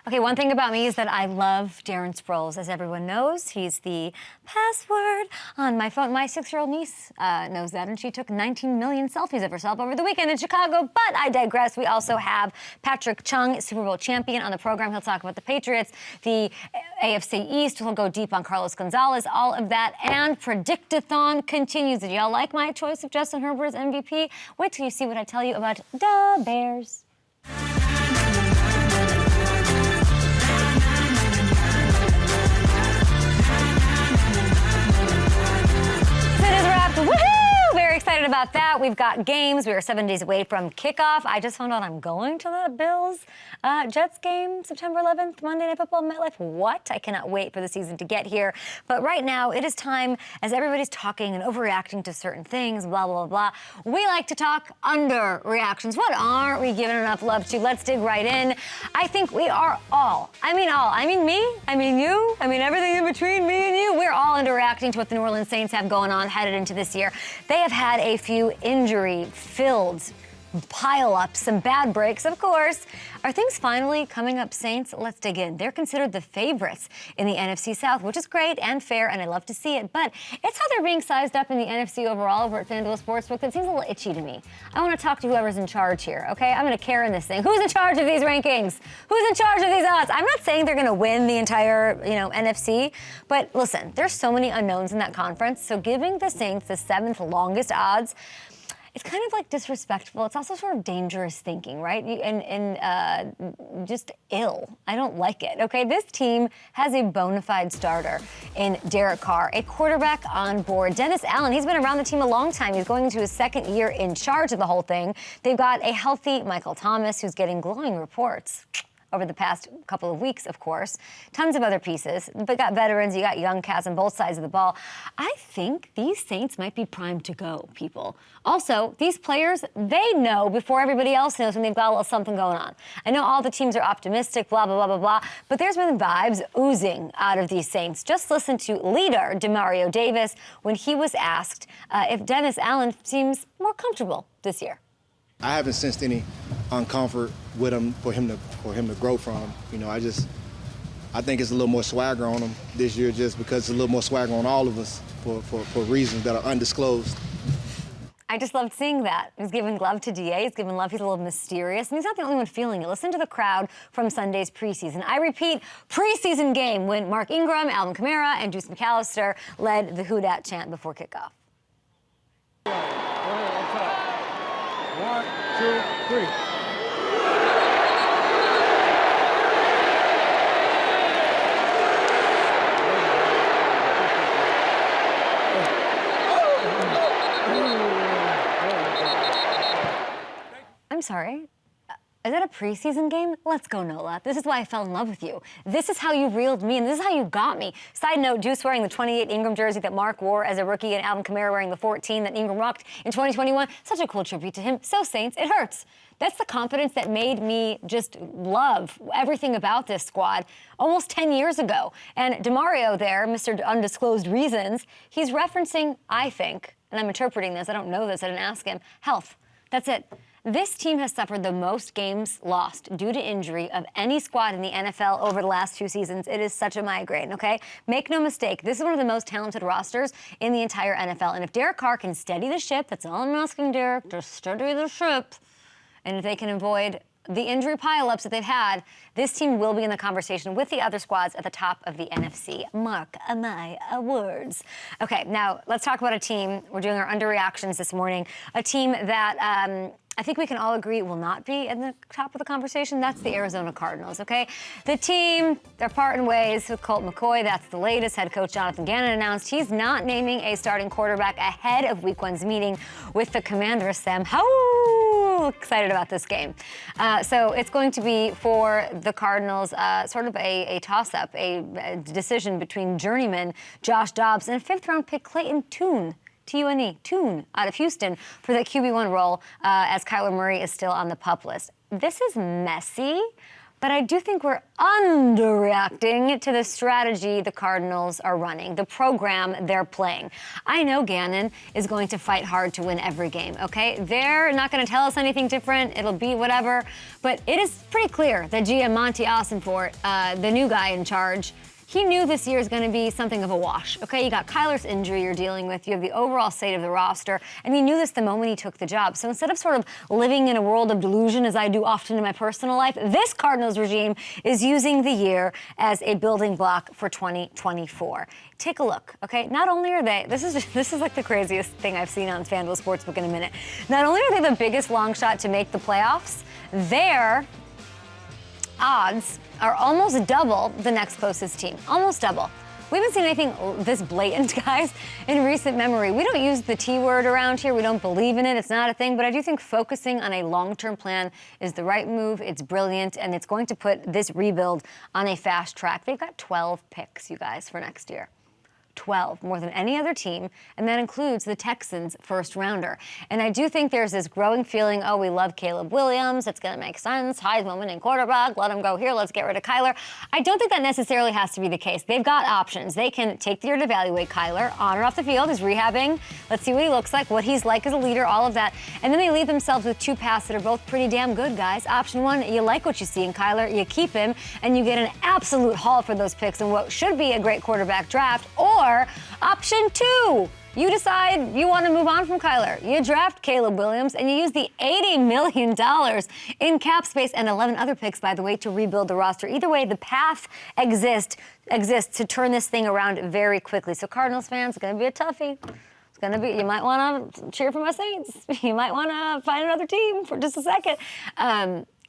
Okay, one thing about me is that I love Darren Sproles. As everyone knows, he's the password on my phone. My 6-year-old niece knows that, and she took 19 million selfies of herself over the weekend in Chicago. But I digress. We also have Patrick Chung, Super Bowl champion, on the program. He'll talk about the Patriots, the AFC East. He'll go deep on Carlos Gonzalez, all of that. And Predictathon continues. Did y'all like my choice of Justin Herbert as MVP? Wait till you see what I tell you about the Bears. Woohoo! Very excited about that. We've got games. We are 7 days away from kickoff. I just found out I'm going to the Bills-Jets game September 11th, Monday Night Football, MetLife. What? I cannot wait for the season to get here. But right now, it is time, as everybody's talking and overreacting to certain things, blah, blah, blah. We like to talk underreactions. What aren't we giving enough love to? Let's dig right in. I think we are all. I mean me. I mean you. I mean everything in between me and you. We're all underreacting to what the New Orleans Saints have going on headed into this year. They have had a few injury-filled pile-ups, some bad breaks, of course. Are things finally coming up, Saints? Let's dig in. They're considered the favorites in the NFC South, which is great and fair, and I love to see it. But it's how they're being sized up in the NFC overall over at FanDuel Sportsbook that seems a little itchy to me. I want to talk to whoever's in charge here, okay? I'm going to care in this thing. Who's in charge of these rankings? Who's in charge of these odds? I'm not saying they're going to win the entire, NFC, but listen, there's so many unknowns in that conference, so giving the Saints the 7th longest odds, it's kind of like disrespectful. It's also sort of dangerous thinking, right? And just ill. I don't like it, okay? This team has a bona fide starter in Derek Carr, a quarterback on board. Dennis Allen, he's been around the team a long time. He's going into his second year in charge of the whole thing. They've got a healthy Michael Thomas who's getting glowing reports over the past couple of weeks, of course. Tons of other pieces. But got veterans, you got young cats on both sides of the ball. I think these Saints might be primed to go, people. Also, these players, they know before everybody else knows when they've got a little something going on. I know all the teams are optimistic, blah, blah, blah, blah, blah, but there's been vibes oozing out of these Saints. Just listen to leader Demario Davis when he was asked if Dennis Allen seems more comfortable this year. I haven't sensed any uncomfort with him for him to grow from. I think it's a little more swagger on him this year just because it's a little more swagger on all of us for reasons that are undisclosed. I just loved seeing that. He's giving love to DA. He's giving love. He's a little mysterious. And he's not the only one feeling it. Listen to the crowd from Sunday's preseason. I repeat, preseason game when Mark Ingram, Alvin Kamara, and Juice McAllister led the Who Dat chant before kickoff. 1, 2, 3. I'm sorry. Is that a preseason game? Let's go, Nola. This is why I fell in love with you. This is how you reeled me, and this is how you got me. Side note, Juice wearing the 28 Ingram jersey that Mark wore as a rookie, and Alvin Kamara wearing the 14 that Ingram rocked in 2021. Such a cool tribute to him. So, Saints, it hurts. That's the confidence that made me just love everything about this squad almost 10 years ago. And Demario there, Mr. Undisclosed Reasons, he's referencing, I think, and I'm interpreting this, I don't know this, I didn't ask him, health. That's it. This team has suffered the most games lost due to injury of any squad in the NFL over the last 2 seasons. It is such a migraine, okay? Make no mistake, this is one of the most talented rosters in the entire NFL. And if Derek Carr can steady the ship, that's all I'm asking, Derek, just steady the ship. And if they can avoid the injury pileups that they've had, this team will be in the conversation with the other squads at the top of the NFC. Mark my words. Okay, now let's talk about a team. We're doing our underreactions this morning. A team that I think we can all agree will not be in the top of the conversation. That's the Arizona Cardinals, okay? The team, they're parting ways with Colt McCoy. That's the latest. Head coach Jonathan Gannon announced he's not naming a starting quarterback ahead of Week 1's meeting with the Commanders. Sam, how excited about this game. So it's going to be for the Cardinals sort of a toss-up, a decision between journeyman Josh Dobbs and 5th-round pick Clayton Tune. T-U-N-E, Tune, out of Houston for the QB1 role as Kyler Murray is still on the PUP list. This is messy But I do think we're underreacting to the strategy the Cardinals are running, the program they're playing. I know Gannon is going to fight hard to win every game, okay? They're not going to tell us anything different. It'll be whatever. But it is pretty clear that GM Monty Ossenfort, the new guy in charge, he knew this year is going to be something of a wash, okay? You got Kyler's injury you're dealing with. You have the overall state of the roster. And he knew this the moment he took the job. So instead of sort of living in a world of delusion, as I do often in my personal life, this Cardinals regime is using the year as a building block for 2024. Take a look, okay? Not only are they, this is like the craziest thing I've seen on FanDuel Sportsbook in a minute. Not only are they the biggest long shot to make the playoffs, their odds are almost double the next closest team. Almost double. We haven't seen anything this blatant, guys, in recent memory. We don't use the T word around here. We don't believe in it. It's not a thing. But I do think focusing on a long-term plan is the right move. It's brilliant, and it's going to put this rebuild on a fast track. They've got 12 picks, you guys, for next year. 12, more than any other team, and that includes the Texans' first rounder. And I do think there's this growing feeling, oh, we love Caleb Williams, it's going to make sense, Heisman winning quarterback, let him go here, let's get rid of Kyler. I don't think that necessarily has to be the case. They've got options. They can take the year to evaluate Kyler, on or off the field, he's rehabbing, let's see what he looks like, what he's like as a leader, all of that. And then they leave themselves with two paths that are both pretty damn good, guys. Option one, you like what you see in Kyler, you keep him, and you get an absolute haul for those picks in what should be a great quarterback draft. Or option two, you decide you want to move on from Kyler. You draft Caleb Williams, and you use the $80 million in cap space and 11 other picks, by the way, to rebuild the roster. Either way, the path exists to turn this thing around very quickly. So Cardinals fans, it's going to be a toughie. It's going to be, you might want to cheer for my Saints. You might want to find another team for just a second.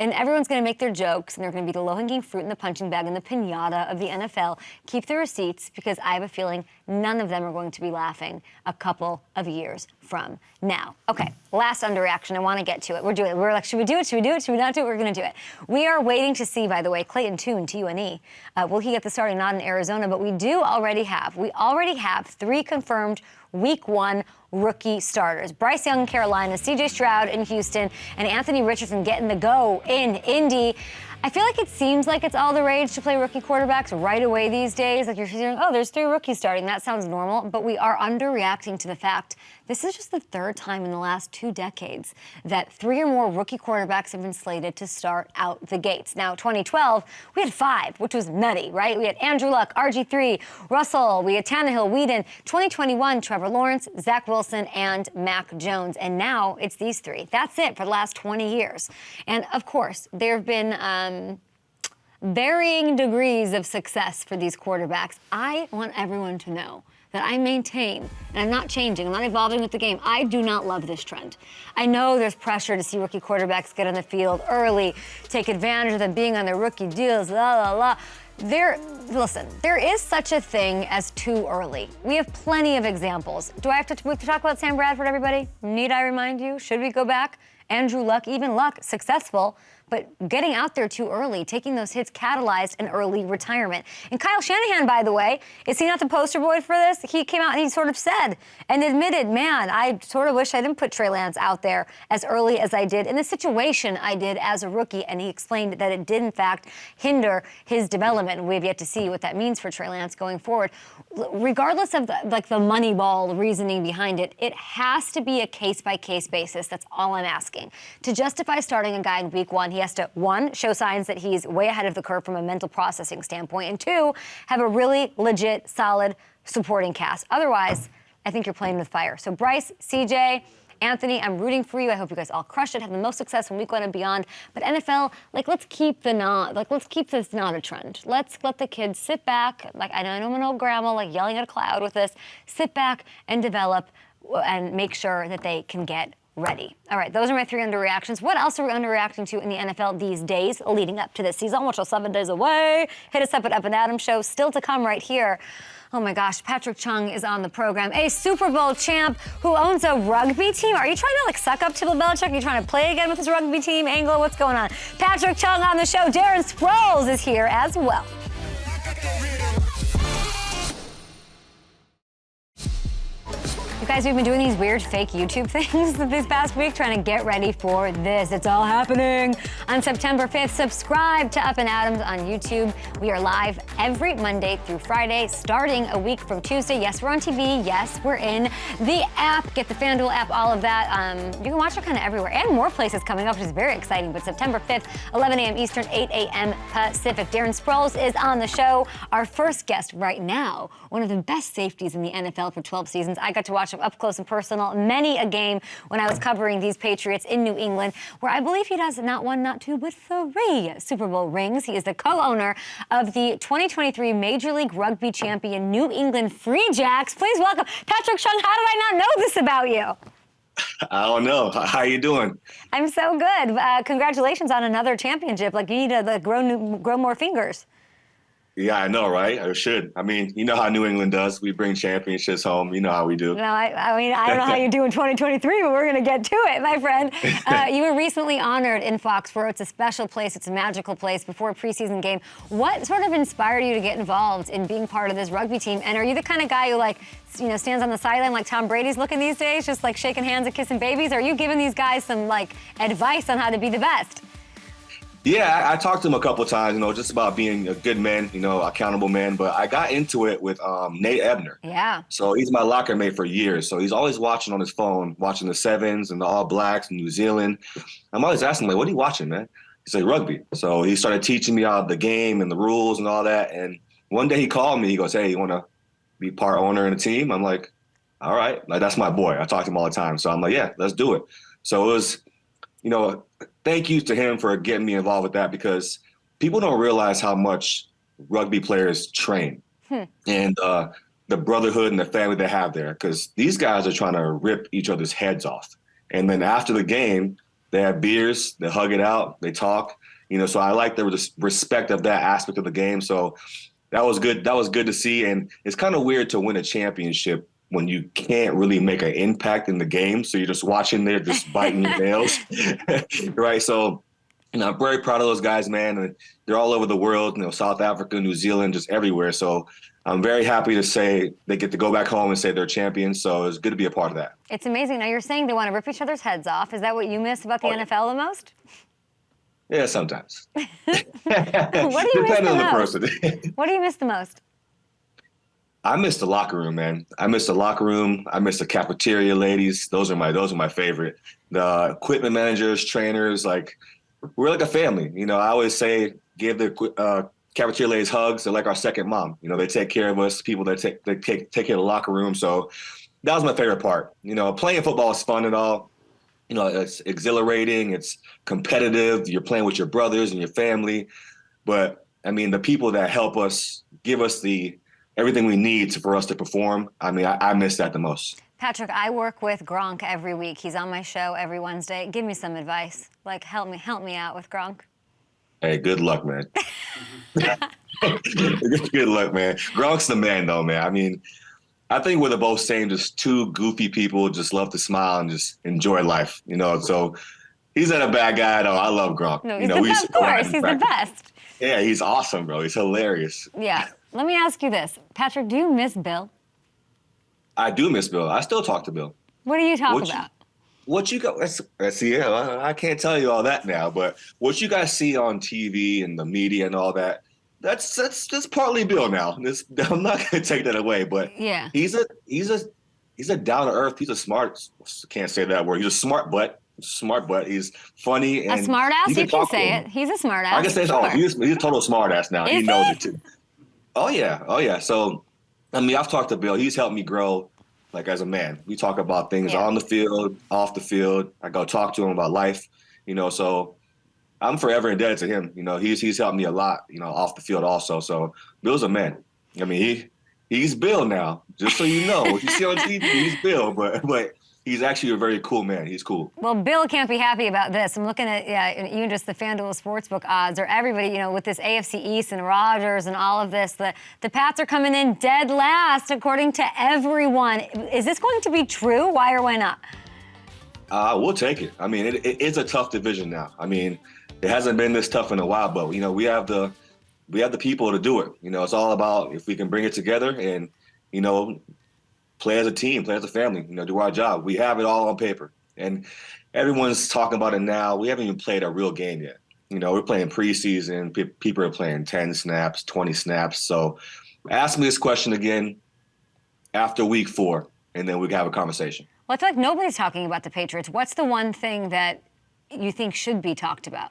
And everyone's going to make their jokes, and they're going to be the low-hanging fruit in the punching bag and the piñata of the NFL. Keep the receipts, because I have a feeling none of them are going to be laughing a couple of years from now. Okay, last underreaction. I want to get to it. We're doing it. We're like, should we do it? Should we do it? Should we not do it? We're going to do it. We are waiting to see, by the way, Clayton Tune, T-U-N-E. Will he get the starting nod in Arizona? But we already have 3 confirmed Week 1 rookie starters. Bryce Young in Carolina, C.J. Stroud in Houston, and Anthony Richardson getting the go in Indy. I feel like it seems like it's all the rage to play rookie quarterbacks right away these days. Like you're hearing, oh, there's 3 rookies starting. That sounds normal. But we are underreacting to the fact this is just the 3rd time in the last 2 decades that 3 or more rookie quarterbacks have been slated to start out the gates. Now, 2012, we had 5, which was nutty, right? We had Andrew Luck, RG3, Russell, we had Tannehill, Whedon. 2021, Trevor Lawrence, Zach Wilson, and Mac Jones. And now it's these 3. That's it for the last 20 years. And of course, there have been varying degrees of success for these quarterbacks. I want everyone to know that I maintain, and I'm not changing, I'm not evolving with the game. I do not love this trend. I know there's pressure to see rookie quarterbacks get on the field early, take advantage of them being on their rookie deals, la, la, la. Listen, there is such a thing as too early. We have plenty of examples. Do I have to talk about Sam Bradford, everybody? Need I remind you? Should we go back? Andrew Luck, even Luck, successful, but getting out there too early, taking those hits catalyzed an early retirement. And Kyle Shanahan, by the way, is he not the poster boy for this? He came out and he sort of said and admitted, man, I sort of wish I didn't put Trey Lance out there as early as I did in the situation I did as a rookie. And he explained that it did, in fact, hinder his development. And we have yet to see what that means for Trey Lance going forward. Regardless of the money ball reasoning behind it, it has to be a case-by-case basis. That's all I'm asking. To justify starting a guy in week 1, he has to, 1, show signs that he's way ahead of the curve from a mental processing standpoint, and 2, have a really legit, solid supporting cast. Otherwise, I think you're playing with fire. So Bryce, CJ, Anthony, I'm rooting for you. I hope you guys all crush it, have the most success in week 1 and beyond. But NFL, let's keep this not a trend. Let's let the kids sit back. I know I'm an old grandma, yelling at a cloud with this. Sit back and develop and make sure that they can get ready. All right, those are my 3 underreactions. What else are we underreacting to in the NFL these days leading up to this season, which is 7 days away? Hit us up at Up and Adam Show. Still to come right here. Oh my gosh, Patrick Chung is on the program, a Super Bowl champ who owns a rugby team. Are you trying to suck up to Bill Belichick? Are you trying to play again with his rugby team angle? What's going on? Patrick Chung on the show. Darren Sproles is here as well. You Guys, we've been doing these weird fake YouTube things this past week, trying to get ready for this. It's all happening on September 5th. Subscribe to Up and Adams on YouTube. We are live every Monday through Friday, starting a week from Tuesday. Yes, we're on TV. Yes, we're in the app. Get the FanDuel app, all of that. You can watch it kind of everywhere, and more places coming up, which is very exciting. But September 5th, 11 a.m. Eastern, 8 a.m. Pacific. Darren Sproles is on the show. Our first guest right now, one of the best safeties in the NFL for 12 seasons. I got to watch him up close and personal many a game when I was covering these Patriots in New England, where I believe he has not one, not two, but 3 Super Bowl rings. He is the co-owner of the 2023 Major League Rugby champion New England Free Jacks. Please welcome Patrick Chung. How did I not know this about you? I don't know. How you doing? I'm so good. Congratulations on another championship. Like, you need to grow more fingers. Yeah, I know, right? I should. I mean, you know how New England does. We bring championships home. You know how we do. No, I mean, I don't know how you do in 2023, but we're going to get to it, my friend. You were recently honored in Foxborough. It's a special place. It's a magical place before a preseason game. What sort of inspired you to get involved in being part of this rugby team? And are you the kind of guy who, like, stands on the sideline like Tom Brady's looking these days, just like shaking hands and kissing babies? Or are you giving these guys some, like, advice on how to be the best? Yeah, I talked to him a couple of times, just about being a good man, accountable man. But I got into it with Nate Ebner. Yeah. So he's my locker mate for years. So he's always watching on his phone, watching the Sevens and the All Blacks and New Zealand. I'm always asking him, like, what are you watching, man? He's like, rugby. So he started teaching me all the game and the rules and all that. And one day he called me. He goes, hey, you want to be part owner in the team? I'm like, all right. Like, that's my boy. I talk to him all the time. So I'm like, yeah, let's do it. So it was, thank you to him for getting me involved with that, because people don't realize how much rugby players train and the brotherhood and the family they have there, because these guys are trying to rip each other's heads off. And then after the game, they have beers, they hug it out, they talk, so I like the respect of that aspect of the game. So that was good. That was good to see. And it's kind of weird to win a championship when you can't really make an impact in the game. So you're just watching there, just biting your nails, right? So, I'm very proud of those guys, man. And they're all over the world, South Africa, New Zealand, just everywhere. So I'm very happy to say they get to go back home and say they're champions. So it's good to be a part of that. It's amazing. Now, you're saying they want to rip each other's heads off. Is that what you miss about the NFL the most? Yeah, sometimes. What do you miss the most? What do you miss the most? I miss the locker room, man. I miss the locker room. I miss the cafeteria ladies. Those are my favorite. The equipment managers, trainers, like, we're like a family. I always say, give the cafeteria ladies hugs. They're like our second mom. They take care of us. People that take care of the locker room. So that was my favorite part. Playing football is fun and all. It's exhilarating. It's competitive. You're playing with your brothers and your family. But I mean, the people that help us, give us everything we need for us to perform. I mean, I miss that the most. Patrick, I work with Gronk every week. He's on my show every Wednesday. Give me some advice. Like, help me out with Gronk. Hey, good luck, man. Good luck, man. Gronk's the man, though, man. I mean, I think we're the both same, just two goofy people, just love to smile and just enjoy life, So he's not a bad guy, though. I love Gronk. No, he's the best. Of course, he's the best. Yeah, he's awesome, bro. He's hilarious. Yeah. Let me ask you this. Patrick, do you miss Bill? I do miss Bill. I still talk to Bill. What do you talk about? What you got? Let's see. I can't tell you all that now, but what you guys see on TV and the media and all that, that's partly Bill now. I'm not going to take that away, but yeah, he's a down to earth. He's a smart. Can't say that word. He's a smart butt. He's funny and a smart ass. You can say it. He's a smart ass. I can say sure. He's a total smart ass now. He knows it too. Oh yeah. So, I mean, I've talked to Bill. He's helped me grow, like, as a man. We talk about things on the field, off the field. I go talk to him about life, So I'm forever indebted to him. He's helped me a lot, off the field also. So Bill's a man. I mean, he's Bill now. Just so you know, what you see on TV, he's Bill, but he's actually a very cool man. He's cool. Well, Bill can't be happy about this. I'm looking at even just the FanDuel Sportsbook odds, or everybody, with this AFC East and Rodgers and all of this. The Pats are coming in dead last, according to everyone. Is this going to be true? Why or why not? We'll take it. I mean, it's a tough division now. I mean, it hasn't been this tough in a while, but we have the people to do it. It's all about if we can bring it together and play as a team, play as a family, do our job. We have it all on paper. And everyone's talking about it now. We haven't even played a real game yet. We're playing preseason. People are playing 10 snaps, 20 snaps. So ask me this question again after week 4, and then we can have a conversation. Well, I feel like nobody's talking about the Patriots. What's the one thing that you think should be talked about?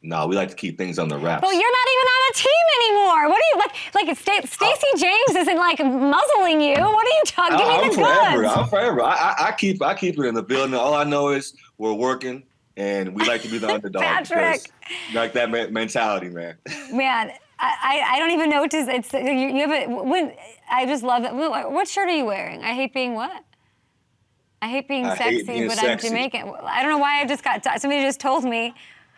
No, we like to keep things on the wraps. Well, you're not even on a team anymore. What are you like? Stacey James isn't like muzzling you. What are you talking? Give me the goods. I'm forever. I keep it in the building. All I know is we're working, and we like to be the underdog. Patrick, like that mentality, man. Man, I don't even know what to. It's you have a. When I just love it. What shirt are you wearing? I hate being what? I hate being sexy, but I'm Jamaican. I don't know why I just got. Somebody just told me.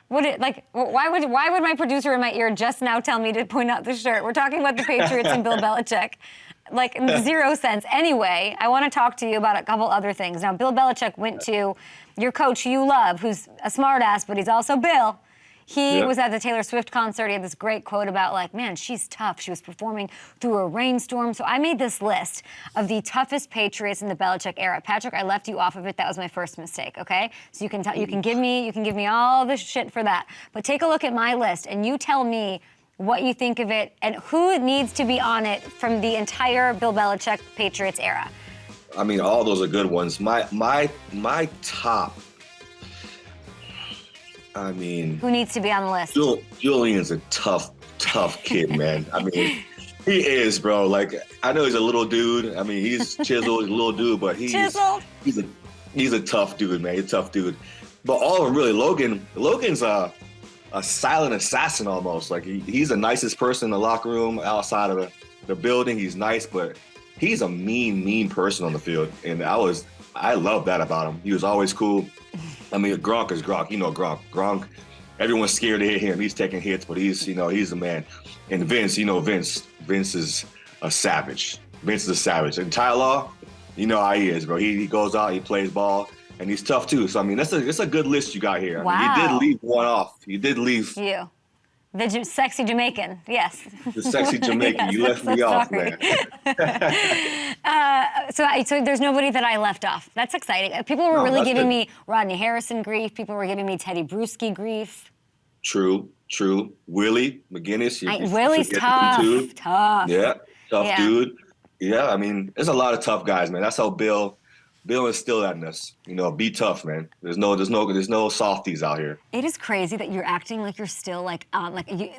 Why would my producer in my ear just now tell me to point out the shirt? We're talking about the Patriots and Bill Belichick. Like, 0 sense. Anyway, I want to talk to you about a couple other things. Now, Bill Belichick went to your coach, who you love, who's a smartass, but he's also Bill. He was at the Taylor Swift concert. He had this great quote about, like, man, she's tough. She was performing through a rainstorm. So I made this list of the toughest Patriots in the Belichick era. Patrick, I left you off of it. That was my first mistake, okay? So you can give me all the shit for that. But take a look at my list, and you tell me what you think of it and who needs to be on it from the entire Bill Belichick Patriots era. I mean, all those are good ones. My top. I mean, who needs to be on the list? Julian's a tough kid, man. I mean, he is, bro. Like, I know he's a little dude. I mean, he's chiseled, he's a little dude, but he's a tough dude, man. He's a tough dude. But all of them, really. Logan's a silent assassin almost. Like, he's the nicest person in the locker room, outside of the building. He's nice, but he's a mean person on the field. And I love that about him. He was always cool. I mean, Gronk is Gronk. You know Gronk. Gronk, everyone's scared to hit him. He's taking hits, but he's a man. And Vince is a savage. Vince is a savage. And Ty Law, you know how he is, bro. He goes out, he plays ball, and he's tough too. So, I mean, it's a good list you got here. Wow. I mean, you did leave one off. You did leave. You. The sexy Jamaican, yes. The sexy Jamaican. Yes, you left me off, man. So there's nobody that I left off. That's exciting. People were really giving me Rodney Harrison grief. People were giving me Teddy Bruschi grief. True. Willie McGinnis. Willie's tough. Tough. Yeah, tough dude. Yeah, I mean, there's a lot of tough guys, man. That's how Bill instilled that in us. Be tough, man. There's no softies out here. It is crazy that you're acting like you're still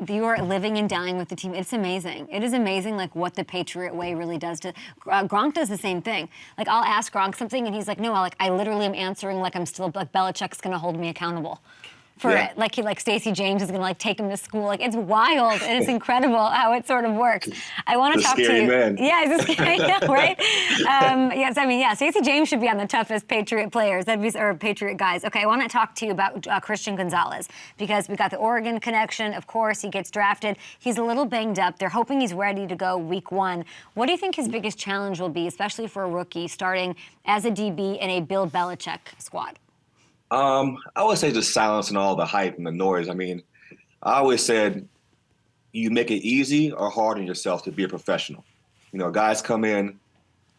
you are living and dying with the team. It's amazing. It is amazing, like, what the Patriot way really does to. Gronk does the same thing. Like, I'll ask Gronk something, and he's like, no, I literally am answering like I'm still, like, Belichick's gonna hold me accountable for it. Like Stacey James is gonna take him to school. Like, it's wild and it's incredible how it sort of works. I want to talk to you. Man. Yeah, it's a scary man, right? Yes, I mean, Stacey James should be on the toughest Patriot players, or Patriot guys. Okay, I want to talk to you about Christian Gonzalez, because we got the Oregon connection. Of course, he gets drafted. He's a little banged up. They're hoping he's ready to go week 1. What do you think his biggest challenge will be, especially for a rookie starting as a DB in a Bill Belichick squad? I would say just silencing all the hype and the noise. I mean, I always said you make it easy or hard on yourself to be a professional. Guys come in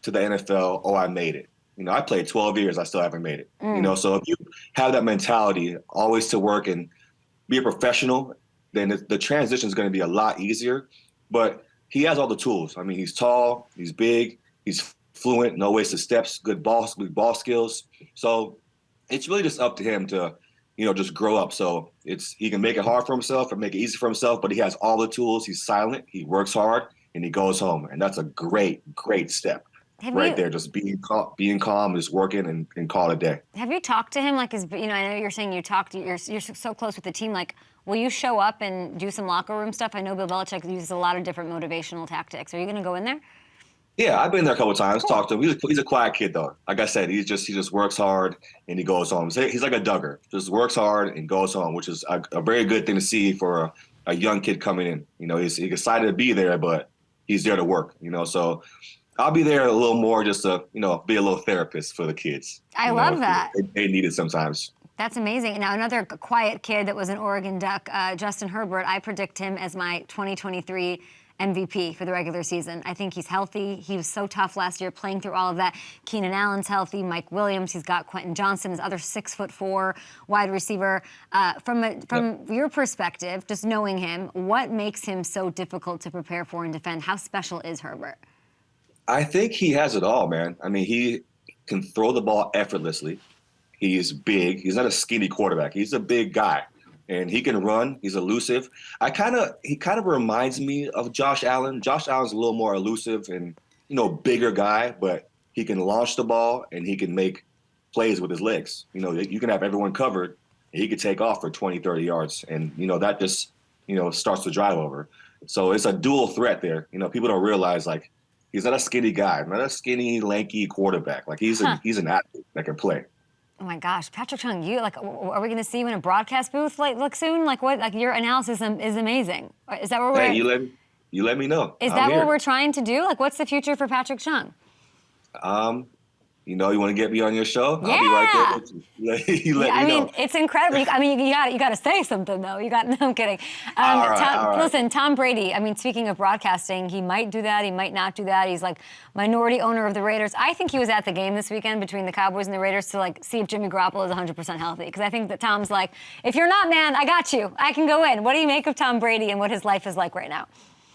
to the NFL, I made it. I played 12 years, I still haven't made it. So if you have that mentality always to work and be a professional, then the transition is going to be a lot easier. But he has all the tools. I mean, he's tall, he's big, he's fluent, no wasted steps, good ball skills. So it's really just up to him to, just grow up. So he can make it hard for himself or make it easy for himself, but he has all the tools. He's silent, he works hard, and he goes home. And that's a great step there. Just being calm, just working and call it a day. Have you talked to him? Like, I know you're saying you're so close with the team. Like, will you show up and do some locker room stuff? I know Bill Belichick uses a lot of different motivational tactics. Are you going to go in there? Yeah, I've been there a couple of times, talked to him. He's a quiet kid, though. Like I said, he just works hard and he goes home. He's like a Duggar, just works hard and goes home, which is a very good thing to see for a young kid coming in. He's excited to be there, but he's there to work. So I'll be there a little more just to, be a little therapist for the kids. I love that. They need it sometimes. That's amazing. Now, another quiet kid that was an Oregon Duck, Justin Herbert, I predict him as my 2023 MVP for the regular season. I think he's healthy. He was so tough last year playing through all of that. Keenan Allen's healthy. Mike Williams, he's got Quentin Johnson, his other 6'4" wide receiver. From your perspective, just knowing him, what makes him so difficult to prepare for and defend? How special is Herbert? I think he has it all, man. I mean, he can throw the ball effortlessly. He's big. He's not a skinny quarterback. He's a big guy, and he can run. He's elusive. He kind of reminds me of Josh Allen. Josh Allen's a little more elusive and, bigger guy, but he can launch the ball and he can make plays with his legs. You can have everyone covered, and he could take off for 20, 30 yards, and that just starts the drive over. So it's a dual threat there. People don't realize, like, he's not a skinny guy, not a skinny, lanky quarterback. Like, he's an athlete that can play. Oh my gosh, Patrick Chung, are we going to see you in a broadcast booth look soon? Like what? Like your analysis is amazing. Is that where we're? Hey, you let me know. Is that what we're trying to do? Like, what's the future for Patrick Chung? You want to get me on your show? Yeah. I'll be right there with you. You let me know. It's incredible. You got to say something though. No, I'm kidding. All right. Listen, Tom Brady. Speaking of broadcasting, he might do that. He might not do that. He's like minority owner of the Raiders. I think he was at the game this weekend between the Cowboys and the Raiders to see if Jimmy Garoppolo is 100% healthy. Because I think that Tom's like, if you're not, man, I got you. I can go in. What do you make of Tom Brady and what his life is like right now?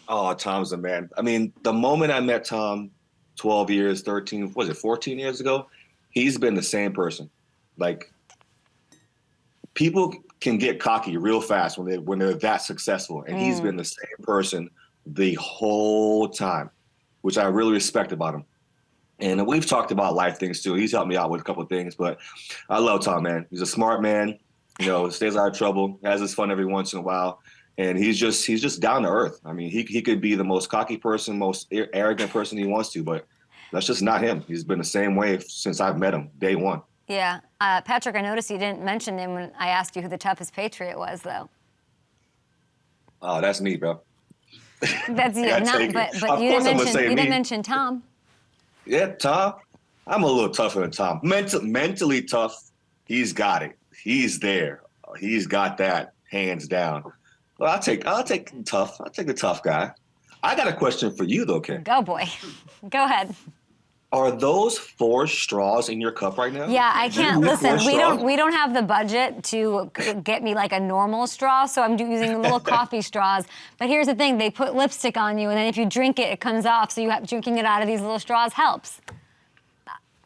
Oh, Tom's a man. I mean, the moment I met Tom, 12 years, 13, 14 years ago, he's been the same person. Like, people can get cocky real fast when they're that successful, and he's been the same person the whole time, which I really respect about him. And we've talked about life things too. He's helped me out with a couple of things, but I love Tom, man. He's a smart man, stays out of trouble, has his fun every once in a while. And he's just down to earth. I mean, he could be the most cocky person, most arrogant person he wants to, but that's just not him. He's been the same way since I've met him, day one. Yeah. Patrick, I noticed you didn't mention him when I asked you who the toughest Patriot was, though. Oh, that's me, bro. That's you. But you didn't mention Tom. Yeah, Tom. I'm a little tougher than Tom. Mentally tough, he's got it. He's there. He's got that, hands down. Well, I'll take tough. I'll take the tough guy. I got a question for you, though, Ken. Go, boy. Go ahead. Are those 4 straws in your cup right now? Yeah, I can't. Listen, we don't have the budget to get me like a normal straw, so I'm using little coffee straws. But here's the thing: they put lipstick on you, and then if you drink it, it comes off. So drinking it out of these little straws helps.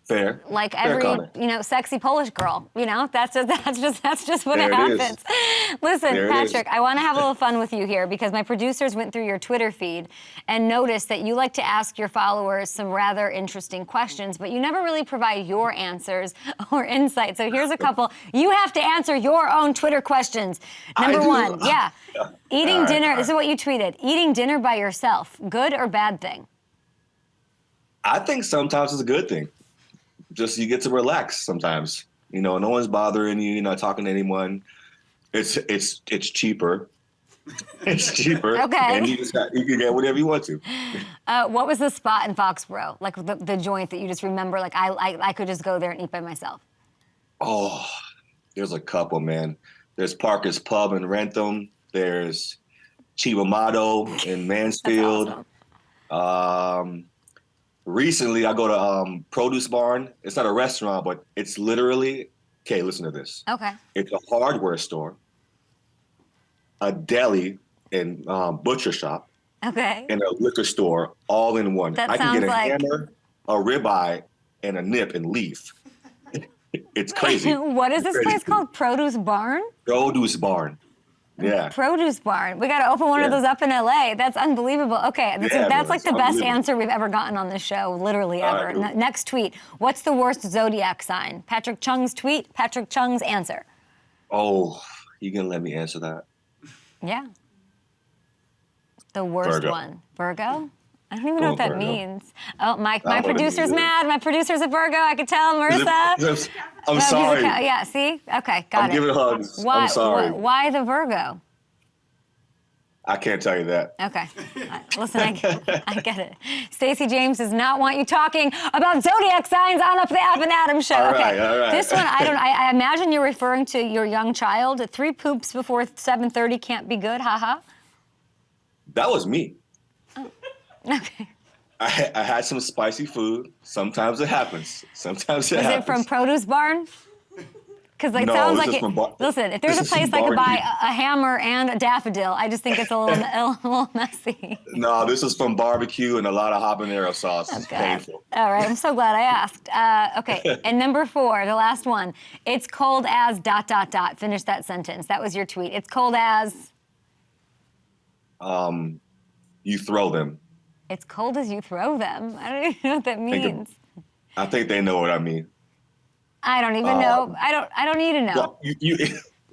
Fair. Like Fair every, comment. sexy Polish girl, that's just what There it happens. Listen, There it Patrick, is. I want to have a little fun with you here because my producers went through your Twitter feed and noticed that you like to ask your followers some rather interesting questions, but you never really provide your answers or insight. So here's a couple. You have to answer your own Twitter questions. Number one, eating dinner. This is what you tweeted. Eating dinner by yourself, good or bad thing? I think sometimes it's a good thing. Just you get to relax sometimes. No one's bothering you. You're not talking to anyone. It's cheaper. It's cheaper. Okay. And you can get whatever you want to. What was the spot in Foxborough? Like the joint that you just remember? Like I could just go there and eat by myself. Oh, there's a couple, man. There's Parker's Pub in Rentham. There's Chivamato in Mansfield. Awesome. Recently, I go to Produce Barn. It's not a restaurant, but it's literally, okay, listen to this. Okay. It's a hardware store, a deli, and butcher shop, Okay. and a liquor store all in one. That I can sounds get a like- hammer, a ribeye, and a nip and leave. It's crazy. What is this Crazy. place called? Produce Barn? Produce Barn. Yeah. Produce Barn. We got to open one of those up in LA. That's unbelievable. Okay, that's like the best answer we've ever gotten on this show, literally ever. Next tweet. What's the worst zodiac sign? Patrick Chung's tweet, Patrick Chung's answer. Oh, you gonna let me answer that? Yeah. The worst Virgo. one. Virgo? I don't even know what that Virgo. means. Oh, my what it producer's means. mad. My producer's a Virgo. I could tell. Marissa. I'm sorry. Yeah, see? Okay, got I'm it. giving hugs. Why, I'm sorry. Why the Virgo? I can't tell you that. Okay. Listen, I get it. Stacey James does not want you talking about zodiac signs on Up the App and Adam show. All Okay. right, all right. This one, I imagine you're referring to your young child. 3 poops before 7:30 can't be good. Ha ha. That was me. Okay. I had some spicy food. Sometimes it happens. Sometimes it Was happens. it from Produce Barn? Because it No, sounds this like is from listen, if there's a this is place from I could buy barbecue. a hammer and a daffodil, I just think it's a little messy. No, this is from barbecue and a lot of habanero sauce. It's Okay. painful. All right, I'm so glad I asked. Okay, and number 4, the last one. It's cold as ... Finish that sentence. That was your tweet. It's cold as... You throw them. It's cold as you throw them. I don't even know what that means. I think they know what I mean. I don't even know. I don't need to know. Well,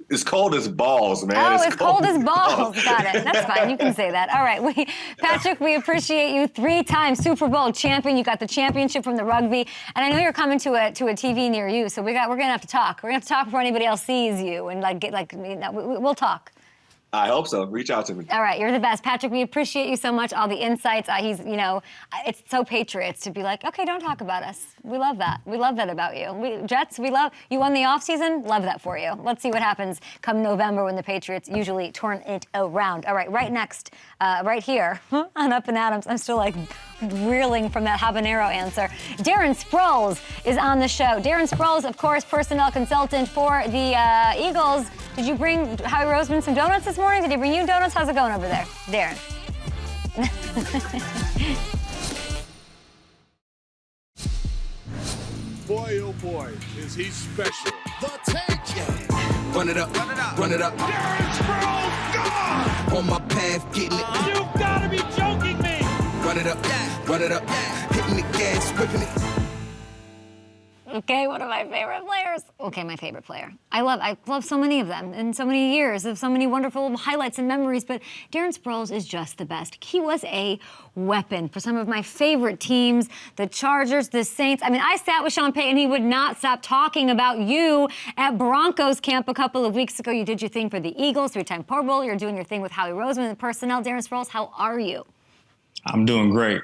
it's cold as balls, man. Oh, it's cold as balls. Got it. That's fine. You can say that. All right. Patrick, we appreciate you. 3-time Super Bowl champion. You got the championship from the rugby. And I know you're coming to a TV near you, so we're going to have to talk. We're going to have to talk before anybody else sees you. And we'll talk. I hope so. Reach out to me. All right, you're the best. Patrick, we appreciate you so much, all the insights. It's so Patriots to be like, okay, don't talk about us. We love that. We love that about you. Jets, we love, you won the offseason, love that for you. Let's see what happens come November when the Patriots usually turn it around. All right, right next, right here on Up and Adams, I'm still like reeling from that habanero answer. Darren Sproles is on the show. Darren Sproles, of course, personnel consultant for the Eagles. Did you bring Howie Roseman some donuts this morning? Did he bring you donuts? How's it going over there, Darren? Boy, oh boy, is he special. The Tank. Yeah. Run it up, run it up, run it up. Darren Sproles, gone! On my path, getting it. You've got to be joking me! Run it up, yeah. Run it up, yeah. Hitting the gas, whipping it. Okay, one of my favorite players. Okay, my favorite player. I love so many of them and so many years of so many wonderful highlights and memories, but Darren Sproles is just the best. He was a weapon for some of my favorite teams, the Chargers, the Saints. I mean, I sat with Sean Payton. He would not stop talking about you at Broncos camp a couple of weeks ago. You did your thing for the Eagles, 3-time Pro Bowl. You're doing your thing with Howie Roseman and personnel. Darren Sproles, how are you? I'm doing great.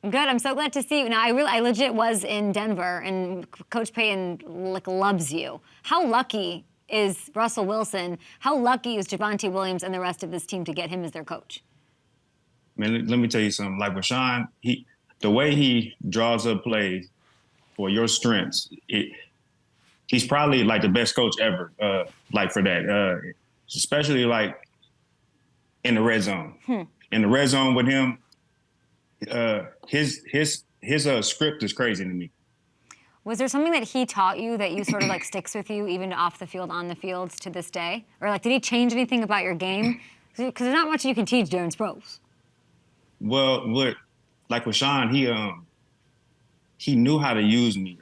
Good. I'm so glad to see you. Now, I legit was in Denver, and Coach Payton loves you. How lucky is Russell Wilson? How lucky is Javonte Williams and the rest of this team to get him as their coach? Man, let me tell you something. Like with Sean, the way he draws up plays for your strengths, he's probably like the best coach ever. Like for that, especially like in the red zone. In the red zone with him. His script is crazy to me. Was there something that he taught you that you sort of sticks with you even off the field, on the fields to this day? Or did he change anything about your game? Because there's not much you can teach Darren Sproles. Well, with Sean, he knew how to use me.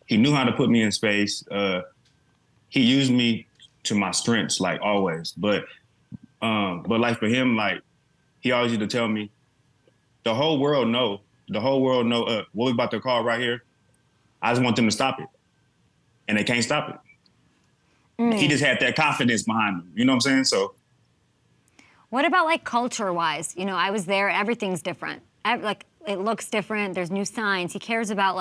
He knew how to put me in space. He used me to my strengths, like always. But like for him, he always used to tell me, the whole world know what we about to call right here. I just want them to stop it. And they can't stop it. He just had that confidence behind him. You know what I'm saying? So. What about culture-wise? I was there, everything's different. It looks different, there's new signs. He cares about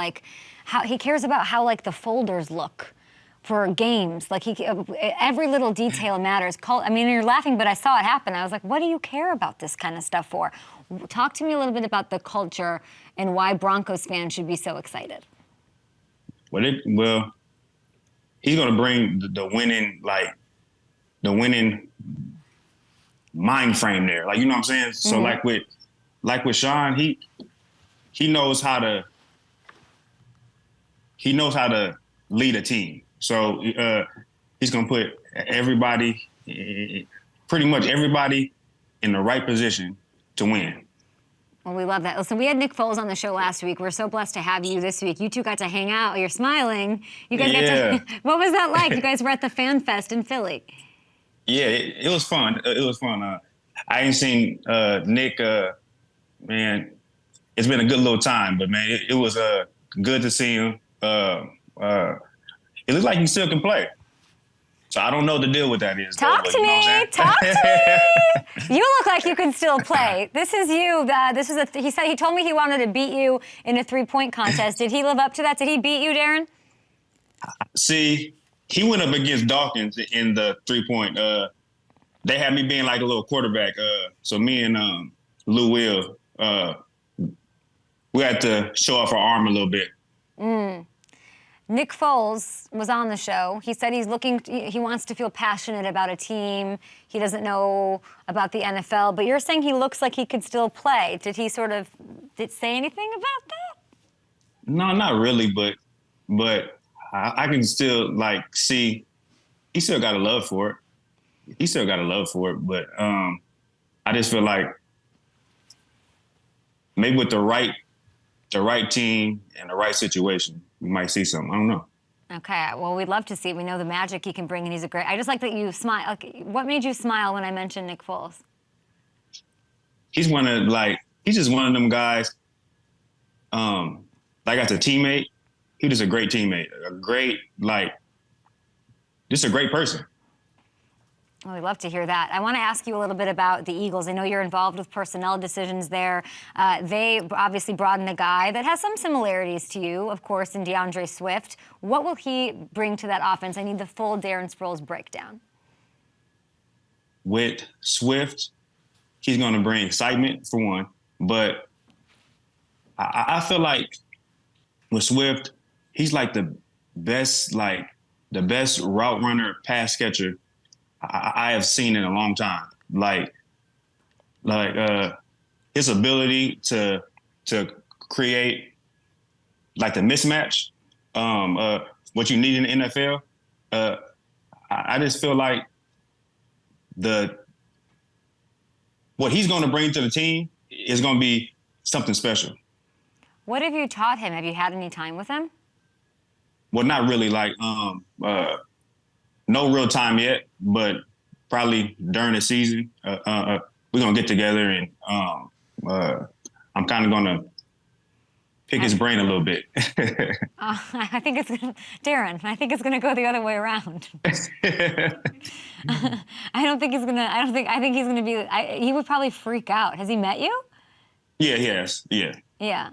how the folders look for games. Every little detail matters. You're laughing, but I saw it happen. I was like, what do you care about this kind of stuff for? Talk to me a little bit about the culture and why Broncos fans should be so excited. Well, he's going to bring the winning mind frame there. You know what I'm saying? So with Sean, he knows how to lead a team. So he's going to put pretty much everybody in the right position to win. Well, we love that. Listen, we had Nick Foles on the show last week. We're so blessed to have you this week. You two got to hang out. You're smiling. You guys got to. What was that like? You guys were at the Fan Fest in Philly. Yeah, it was fun. It was fun. I ain't seen Nick. Man, it's been a good little time, but man, it was good to see him. It looks like he still can play. So I don't know what the deal with that is. Talk to me. Talk to me. You look like you can still play. This is you. He told me he wanted to beat you in a 3-point contest. Did he live up to that? Did he beat you, Darren? See, he went up against Dawkins in the 3-point. They had me being like a little quarterback. So me and Lou Will, we had to show off our arm a little bit. Nick Foles was on the show. He said he wants to feel passionate about a team. He doesn't know about the NFL, but you're saying he looks like he could still play. Did he say anything about that? No, not really, but I can still see he still got a love for it. He still got a love for it, but I just feel like maybe with the right team and the right situation, we might see something. I don't know. Okay, well, we'd love to see. We know the magic he can bring, and he's a great. I just like that you smile. Like, what made you smile when I mentioned Nick Foles? He's just one of them guys. As a teammate, he was a great teammate, just a great person. Well, we'd love to hear that. I want to ask you a little bit about the Eagles. I know you're involved with personnel decisions there. They obviously brought in a guy that has some similarities to you, of course, in DeAndre Swift. What will he bring to that offense? I need the full Darren Sproles breakdown. With Swift, he's going to bring excitement, for one. But I feel like with Swift, he's like the best route runner, pass catcher I have seen in a long time. His ability to create the mismatch, what you need in the NFL. I just feel like what he's going to bring to the team is going to be something special. What have you taught him? Have you had any time with him? Well, not really. No real time yet, but probably during the season, we're gonna get together and I'm kind of gonna pick his brain a little bit. I think it's Darren. I think it's gonna go the other way around. I think he's gonna be. He would probably freak out. Has he met you? Yeah, he has. Yeah. Yeah.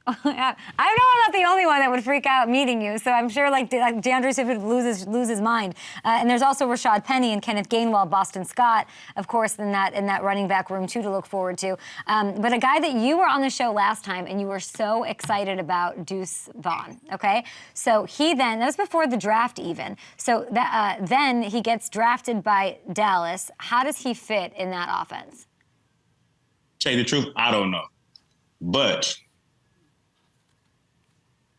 I know I'm not the only one that would freak out meeting you, so I'm sure DeAndre Swift would lose his mind. And there's also Rashad Penny and Kenneth Gainwell, Boston Scott, of course, in that running back room too to look forward to. But a guy that you were on the show last time and you were so excited about, Deuce Vaughn. Okay, so that was before the draft even. So then he gets drafted by Dallas. How does he fit in that offense? Tell you the truth, I don't know, but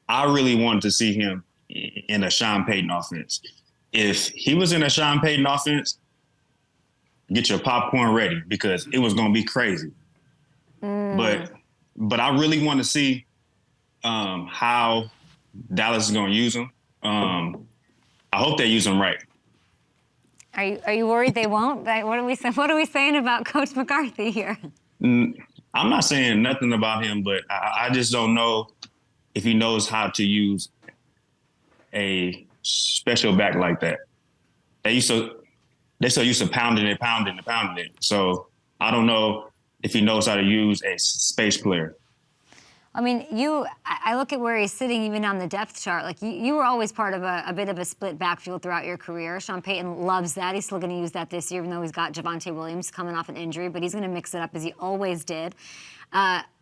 I really wanted to see him in a Sean Payton offense. If he was in a Sean Payton offense, get your popcorn ready because it was going to be crazy. But I really want to see how Dallas is going to use him. I hope they use him right. Are you worried they won't? What are we saying about Coach McCarthy here? I'm not saying nothing about him, but I just don't know if he knows how to use a special back like that. They're so used to pounding it. So I don't know if he knows how to use a space player. I mean, I look at where he's sitting even on the depth chart. Like, you were always part of a bit of a split backfield throughout your career. Sean Payton loves that. He's still going to use that this year, even though he's got Javonte Williams coming off an injury, but he's going to mix it up as he always did.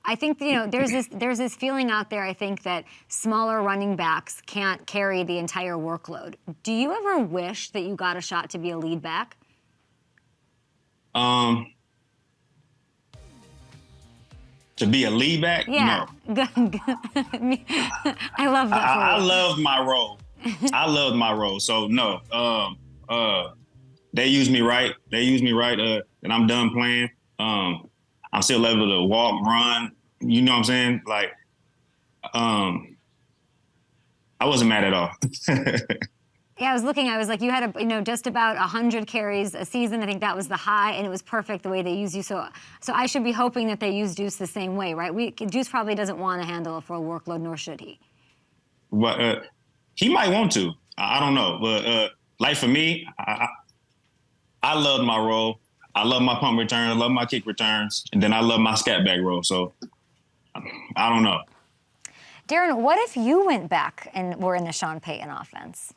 I think, there's this feeling out there, I think, that smaller running backs can't carry the entire workload. Do you ever wish that you got a shot to be a lead back? To be a lead back? Yeah. No. I love that. I loved my role. I loved my role. So no. They use me right. And I'm done playing. I'm still able to walk, run. You know what I'm saying? I wasn't mad at all. Yeah, I was like, you had just about 100 carries a season. I think that was the high, and it was perfect the way they used you. So I should be hoping that they use Deuce the same way, right? Deuce probably doesn't want to handle a full workload, nor should he. Well, he might want to. I don't know. But for me, I love my role. I love my punt return. I love my kick returns. And then I love my scat back role. So I don't know. Darren, what if you went back and were in the Sean Payton offense?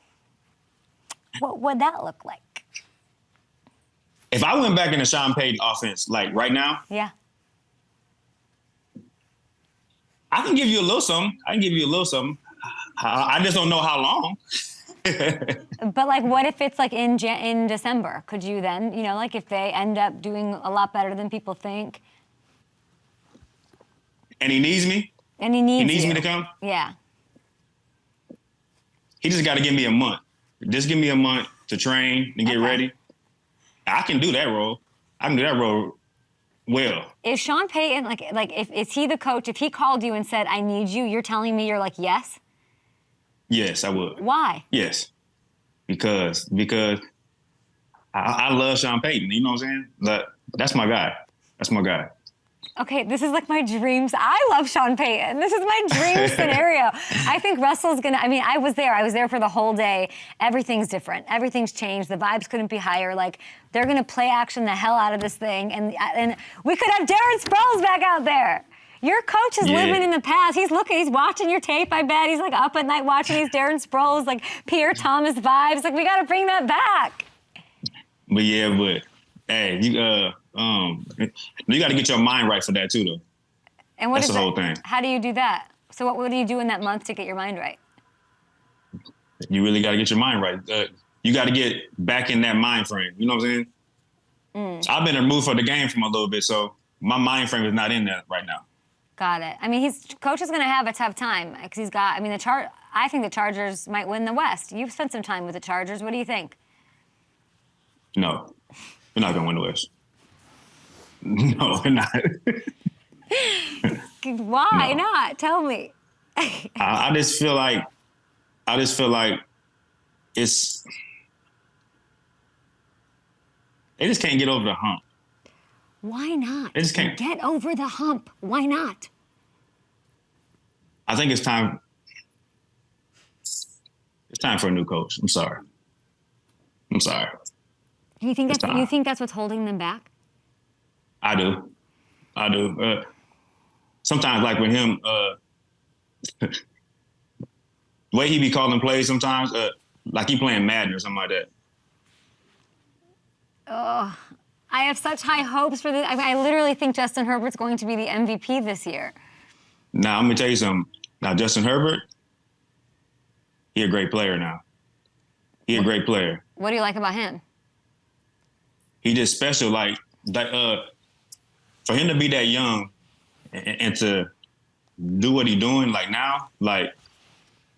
What would that look like? If I went back in the Sean Payton offense, right now? Yeah. I can give you a little something. I just don't know how long. But like, what if it's like in December? Could you then, like if they end up doing a lot better than people think? And he needs me? And he needs me you. to come? Yeah. He just got to give me a month. Just give me a month to train and get ready. I can do that role. I can do that role well. Is Sean Payton, like if is he the coach, if he called you and said, I need you, you're telling me you're like, yes? Yes, I would. Why? Yes. Because I love Sean Payton. You know what I'm saying? That's my guy. That's my guy. Okay, this is like my dreams. I love Sean Payton. This is my dream scenario. I think Russell's I was there. I was there for the whole day. Everything's different. Everything's changed. The vibes couldn't be higher. Like, they're gonna play action the hell out of this thing. And we could have Darren Sproles back out there. Your coach is living in the past. He's watching your tape, I bet. He's like up at night watching these Darren Sproles, like Pierre Thomas vibes. Like, we gotta bring that back. But hey, you got to get your mind right for that too, though. And what That's is the whole thing. How do you do that? So what do you do in that month to get your mind right? You really got to get your mind right. You got to get back in that mind frame. You know what I'm saying? I've been removed for the game from a little bit, so my mind frame is not in that right now. Got it. I mean, coach is going to have a tough time because he's got. I mean, I think the Chargers might win the West. You've spent some time with the Chargers. What do you think? No, we're not going to win the West. No, we're not. Why not? Tell me. I just feel like it's. They just can't get over the hump. Why not? They just can't get over the hump. Why not? I think it's time. It's time for a new coach. I'm sorry. You think that's what's holding them back? I do. Sometimes, like with him, the way he be calling plays sometimes, like he playing Madden or something like that. Oh, I have such high hopes for this. I literally think Justin Herbert's going to be the MVP this year. Now, I'm going to tell you something. Now, Justin Herbert, he a great player now. He a great player. What do you like about him? He just special, like for him to be that young and to do what he's doing, like now, like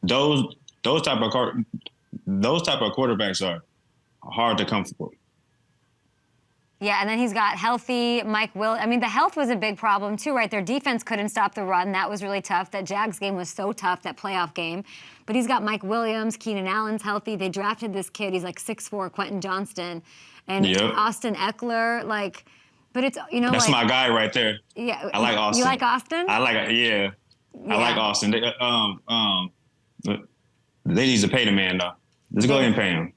those type of quarterbacks are hard to come for. Yeah, and then he's got healthy Mike Will. I mean, the health was a big problem too, right? Their defense couldn't stop the run. That was really tough. That Jags game was so tough, that playoff game. But he's got Mike Williams, Keenan Allen's healthy. They drafted this kid. He's like 6'4", Quentin Johnston, and Austin Eckler. Like, but it's that's my guy right there. Yeah, I like Austin. You like Austin? I like I like Austin. They need to pay the man though. Let's go ahead and pay him.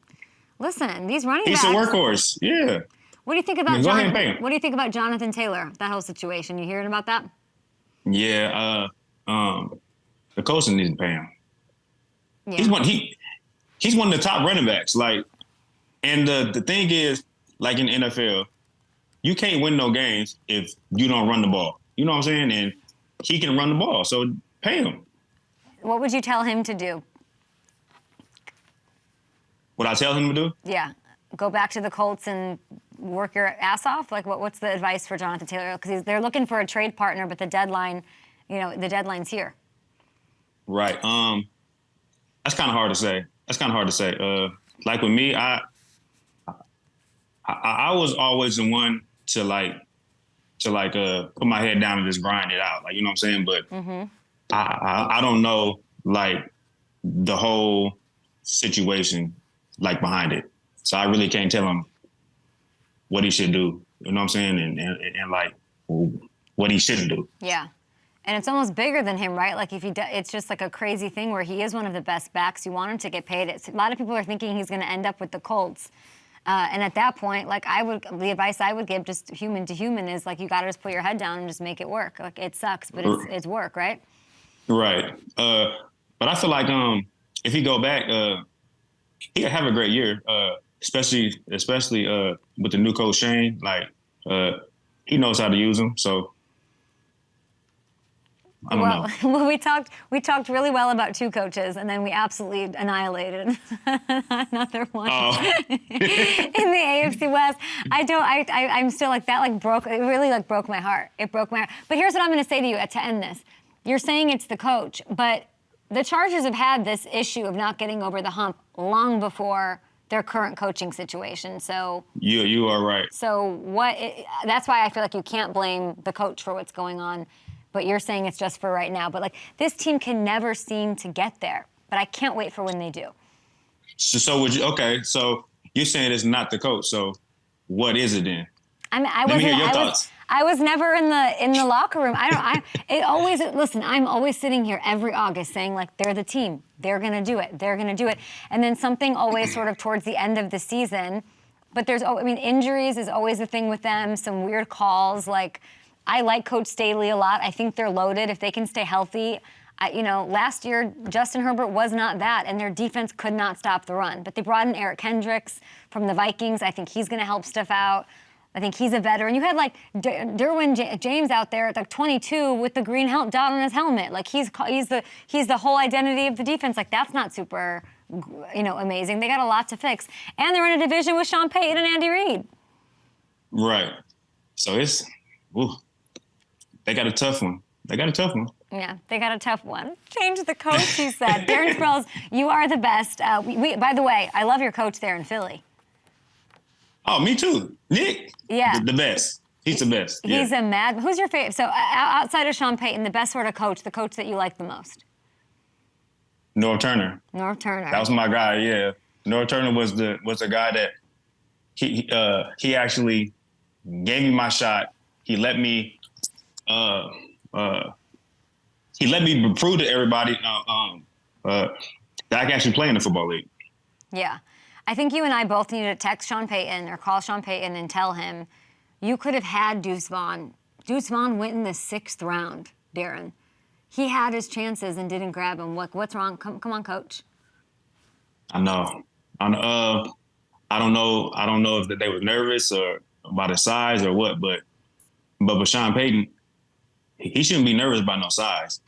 Listen, these running backs. He's a workhorse. Yeah. What do you think about Go ahead and pay him. What do you think about Jonathan Taylor? That whole situation. You hearing about that? Yeah. The coach needs to pay him. Yeah. He's one of the top running backs. Like, and the thing is, like in the NFL, you can't win no games if you don't run the ball. You know what I'm saying? And he can run the ball, so pay him. What would you tell him to do? What I tell him to do? Yeah. Go back to the Colts and work your ass off? Like, what's the advice for Jonathan Taylor? Because they're looking for a trade partner, but the deadline's here. Right. That's kind of hard to say. Like with me, I was always the one to put my head down and just grind it out. Like, you know what I'm saying? But I don't know, like, the whole situation, like, behind it. So I really can't tell him what he should do. You know what I'm saying? And like, what he shouldn't do. Yeah. And it's almost bigger than him, right? Like, if it's just like a crazy thing where he is one of the best backs. You want him to get paid. A lot of people are thinking he's going to end up with the Colts. And at that point, like, the advice I would give, just human to human, is like, you got to just put your head down and just make it work. Like, it sucks, but it's work, right? Right. But I feel like if he go back, he could have a great year. Especially with the new coach Shane. Like, he knows how to use him. So I don't know. Well, we talked really well about two coaches, and then we absolutely annihilated another one in the AFC West. I'm still like that. It really broke my heart. It broke my heart. But here's what I'm going to say to you to end this. You're saying it's the coach, but the Chargers have had this issue of not getting over the hump long before their current coaching situation. So you are right. So that's why I feel like you can't blame the coach for what's going on. But you're saying it's just for right now. But this team can never seem to get there. But I can't wait for when they do. So so you're saying it's not the coach. So what is it then? I was never in the locker room. Listen, I'm always sitting here every August saying they're the team. They're gonna do it. They're gonna do it. And then something always sort of towards the end of the season. But injuries is always a thing with them. Some weird calls. I like Coach Staley a lot. I think they're loaded if they can stay healthy. Last year, Justin Herbert was not that, and their defense could not stop the run. But they brought in Eric Kendricks from the Vikings. I think he's going to help stuff out. I think he's a veteran. You had Derwin James out there at 22 with the green dot on his helmet. He's the whole identity of the defense. That's not super, amazing. They got a lot to fix, and they're in a division with Sean Payton and Andy Reid. Right. So it's. Ooh. They got a tough one. Yeah, they got a tough one. Change the coach, he said. Darren Sproles, you are the best. By the way, I love your coach there in Philly. Oh, me too. Nick? Yeah. The best. He's the best. He's a mad... Who's your favorite? So outside of Sean Payton, the best sort of coach, the coach that you like the most? Norv Turner. Norv Turner. That was my guy, yeah. Norv Turner was the guy that he actually gave me my shot. He let me prove to everybody that I can actually play in the football league. Yeah. I think you and I both need to text Sean Payton or call Sean Payton and tell him you could have had Deuce Vaughn. Deuce Vaughn went in the 6th round, Darren. He had his chances and didn't grab him. What's wrong? Come on, coach. I know. I don't know if they were nervous or about his size or what, but with Sean Payton, he shouldn't be nervous about no size.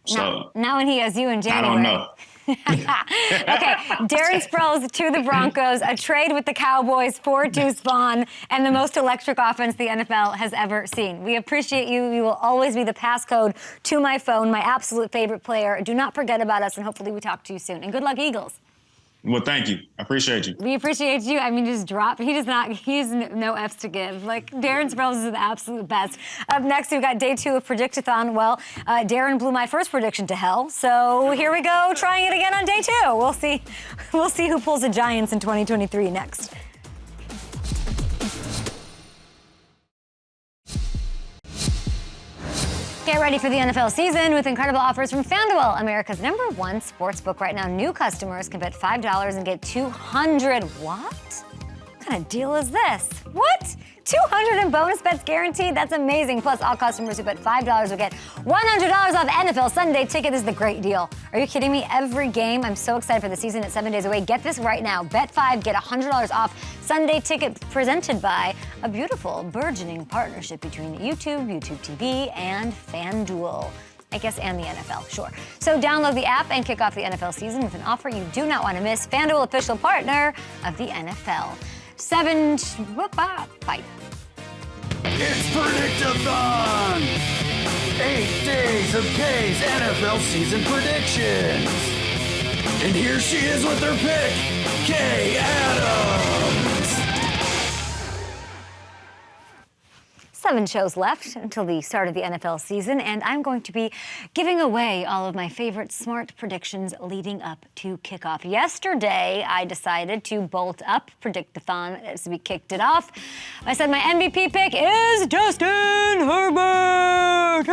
So not when he has you in January. I don't know. Okay, Darren Sproles to the Broncos, a trade with the Cowboys for Deuce Vaughn, and the most electric offense the NFL has ever seen. We appreciate you. You will always be the passcode to my phone, my absolute favorite player. Do not forget about us, and hopefully we talk to you soon. And good luck, Eagles. Well, thank you. I appreciate you. We appreciate you. Just drop. He has no F's to give. Darren Sproles is the absolute best. Up next, we've got day 2 of Predictathon. Well, Darren blew my first prediction to hell. So here we go, trying it again on day 2. We'll see. We'll see who pulls the Giants in 2023 next. Get ready for the NFL season with incredible offers from FanDuel, America's #1 sportsbook. Right now, new customers can bet $5 and get $200. What? What kind of deal is this? What? $200 in bonus bets guaranteed? That's amazing. Plus, all customers who bet $5 will get $100 off NFL Sunday Ticket. This is the great deal. Are you kidding me? Every game. I'm so excited for the season. It's 7 days away. Get this right now. Bet 5, get $100 off Sunday Ticket, presented by a beautiful, burgeoning partnership between YouTube TV, and FanDuel. I guess, and the NFL, sure. So download the app and kick off the NFL season with an offer you do not want to miss. FanDuel, official partner of the NFL. Bye. It's Predictathon! 8 days of Kay's NFL season predictions. And here she is with her pick, Kay Adams. 7 shows left until the start of the NFL season, and I'm going to be giving away all of my favorite smart predictions leading up to kickoff. Yesterday, I decided to bolt up Predictathon as we kicked it off. I said my MVP pick is Justin Herbert.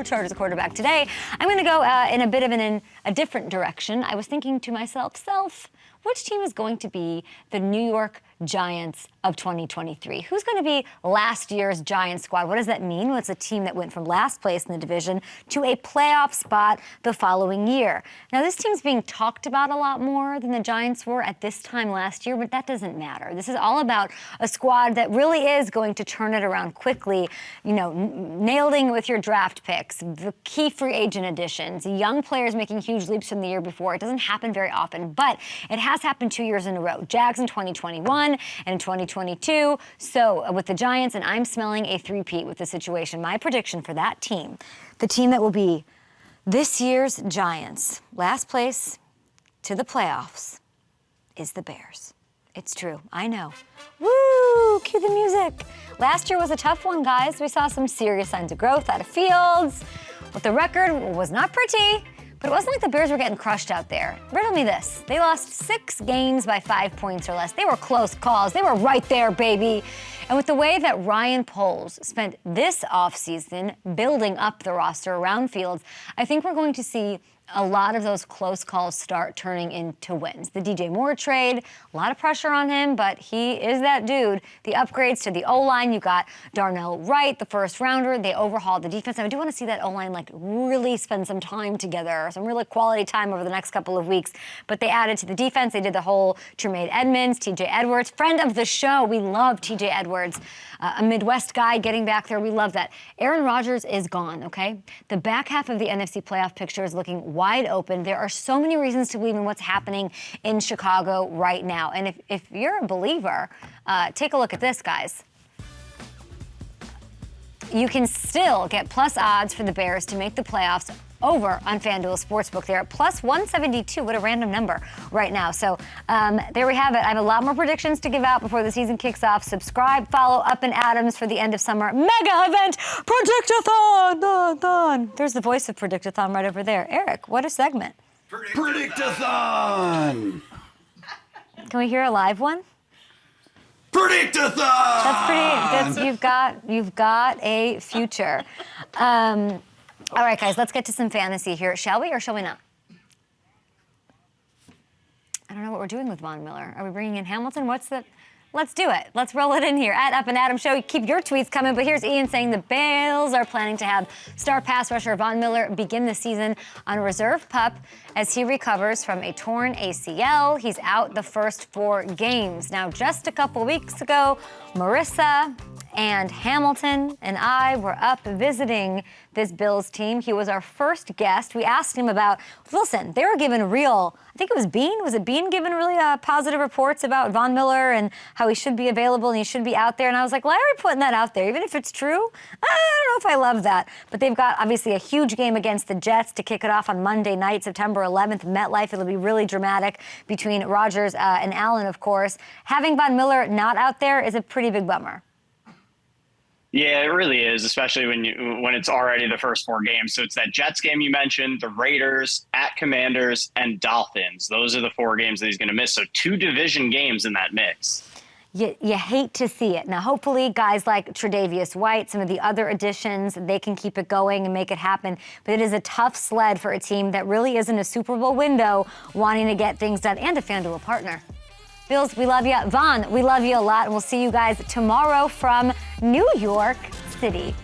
Chargers quarterback today. I'm going to go in a bit of a different direction. I was thinking to myself, which team is going to be the New York Giants of 2023. Who's going to be last year's Giants squad? What does that mean? Well, it's a team that went from last place in the division to a playoff spot the following year. Now, this team's being talked about a lot more than the Giants were at this time last year, but that doesn't matter. This is all about a squad that really is going to turn it around quickly, you know, nailing with your draft picks, the key free agent additions, young players making huge leaps from the year before. It doesn't happen very often, but it has happened 2 years in a row. Jags in 2021 and in 2022. So with the Giants, and I'm smelling a three-peat with the situation. My prediction for that team, the team that will be this year's Giants, last place to the playoffs, is the Bears. It's true, I know. Woo, cue the music. Last year was a tough one, guys. We saw some serious signs of growth out of Fields. But the record was not pretty. But it wasn't like the Bears were getting crushed out there. Riddle me this. They lost 6 games by 5 points or less. They were close calls. They were right there, baby. And with the way that Ryan Poles spent this offseason building up the roster around Fields, I think we're going to see a lot of those close calls start turning into wins. The DJ Moore trade, a lot of pressure on him, but he is that dude. The upgrades to the O-line, you got Darnell Wright, the first rounder. They overhauled the defense. I do want to see that O-line like really spend some time together, some really quality time over the next couple of weeks. But they added to the defense. They did the whole Tremaine Edmonds, TJ Edwards, friend of the show. We love TJ Edwards, a Midwest guy getting back there. We love that. Aaron Rodgers is gone, okay? The back half of the NFC playoff picture is looking wide open. There are so many reasons to believe in what's happening in Chicago right now. And if you're a believer, take a look at this, guys. You can still get plus odds for the Bears to make the playoffs over on FanDuel Sportsbook. They're at plus 172. What a random number right now. So there we have it. I have a lot more predictions to give out before the season kicks off. Subscribe, follow Up and Adams for the end of summer mega event, Predictathon. There's the voice of Predictathon right over there. Eric, what a segment. Predictathon! Can we hear a live one? Predictathon! That's pretty. You've got a future. All right, guys, let's get to some fantasy here. Shall we or shall we not? I don't know what we're doing with Von Miller. Are we bringing in Hamilton? Let's do it. Let's roll it in here. At Up and Adam Show, keep your tweets coming. But here's Ian saying the Bills are planning to have star pass rusher Von Miller begin the season on reserve PUP as he recovers from a torn ACL. He's out the first 4 games. Now, just a couple weeks ago, Marissa and Hamilton and I were up visiting this Bills team. He was our first guest. We asked him about, listen, they were given I think it was Bean. Was it Bean giving really positive reports about Von Miller and how he should be available and he should be out there? And I was like, Larry putting that out there, even if it's true, I don't know if I love that. But they've got obviously a huge game against the Jets to kick it off on Monday night, September 11th, MetLife. It'll be really dramatic between Rodgers and Allen, of course. Having Von Miller not out there is a pretty big bummer. Yeah, it really is, especially when it's already the first 4 games. So it's that Jets game you mentioned, the Raiders, at Commanders, and Dolphins. Those are the 4 games that he's going to miss. So 2 division games in that mix. You hate to see it. Now, hopefully, guys like Tre'Davious White, some of the other additions, they can keep it going and make it happen. But it is a tough sled for a team that really is in a Super Bowl window wanting to get things done, and a FanDuel partner. Bills, we love you. Von, we love you a lot, and we'll see you guys tomorrow from New York City.